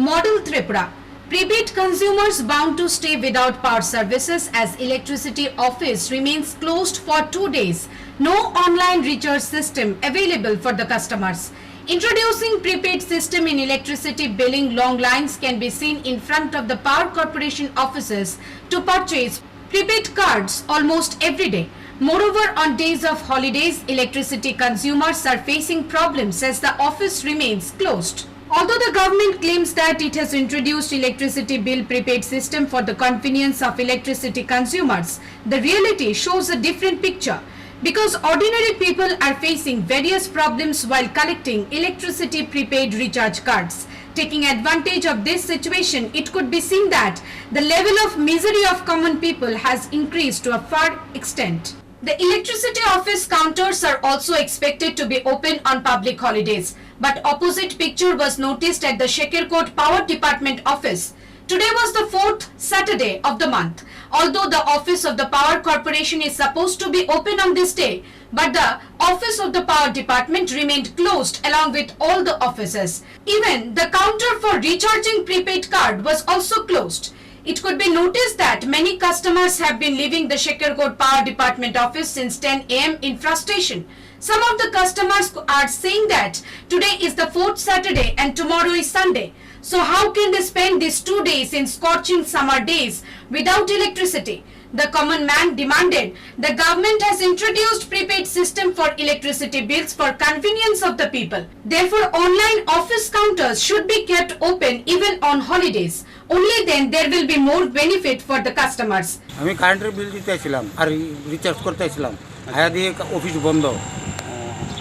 Model Tripura. Prepaid consumers bound to stay without power services as electricity office remains closed for 2 days. No online recharge system available for the customers. Introducing prepaid system in electricity billing, long lines can be seen in front of the Power Corporation offices to purchase prepaid cards almost every day. Moreover, on days of holidays, electricity consumers are facing problems as the office remains closed. Although the government claims that it has introduced electricity bill prepaid system for the convenience of electricity consumers, the reality shows a different picture because ordinary people are facing various problems while collecting electricity prepaid recharge cards. Taking advantage of this situation, it could be seen that the level of misery of common people has increased to a far extent. The electricity office counters are also expected to be open on public holidays, but opposite picture was noticed at the Shekirkot Power Department office. Today was the 4th Saturday of the month. Although the office of the Power Corporation is supposed to be open on this day, but the office of the Power Department remained closed along with all the offices. Even the counter for recharging prepaid card was also closed. It could be noticed that many customers have been leaving the Shekirkot Power Department office since 10 a.m. in frustration. Some of the customers are saying that today is the 4th Saturday and tomorrow is Sunday. So how can they spend these 2 days in scorching summer days without electricity? The common man demanded the government has introduced prepaid system for electricity bills for convenience of the people. Therefore, online office counters should be kept open even on holidays. Only then there will be more benefit for the customers. আমি কারেন্টের বিল দিতে আসছিলাম আর recharge করতে আসছিলাম আয়া দিয়ে office বন্ধ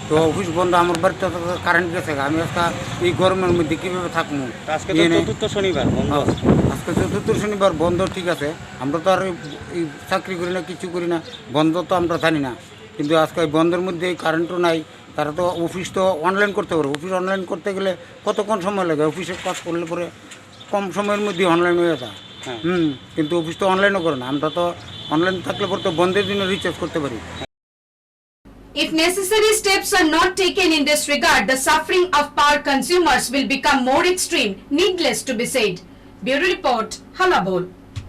তো অফিস বন্ধ আমার বাড়িতে কারেন্ট গেছে আমি আজকে এই গরমের মধ্যে কীভাবে থাকবো আজকে তো চতুর্থ শনিবার বন্ধ আজকে চতুর্থ শনিবার বন্ধ ঠিক আছে আমরা তো আর এই চাকরি করি না কিছু করি না বন্ধ তো আমরা জানি না কিন্তু আজকে এই বন্ধের মধ্যে কারেন্টও নাই তারা তো অফিস তো অনলাইন করতে পারে অফিস অনলাইন করতে গেলে কতক্ষণ সময় লাগে অফিসে কাজ করলে পরে কম সময়ের মধ্যে অনলাইন হয়ে যায় কিন্তু অফিস তো অনলাইনও করে না আমরা তো অনলাইন থাকলে পরে তো বন্ধের দিনে রিচার্জ করতে পারি If necessary steps are not taken in this regard, the suffering of power consumers will become more extreme, needless to be said. Bureau Report, Halabol.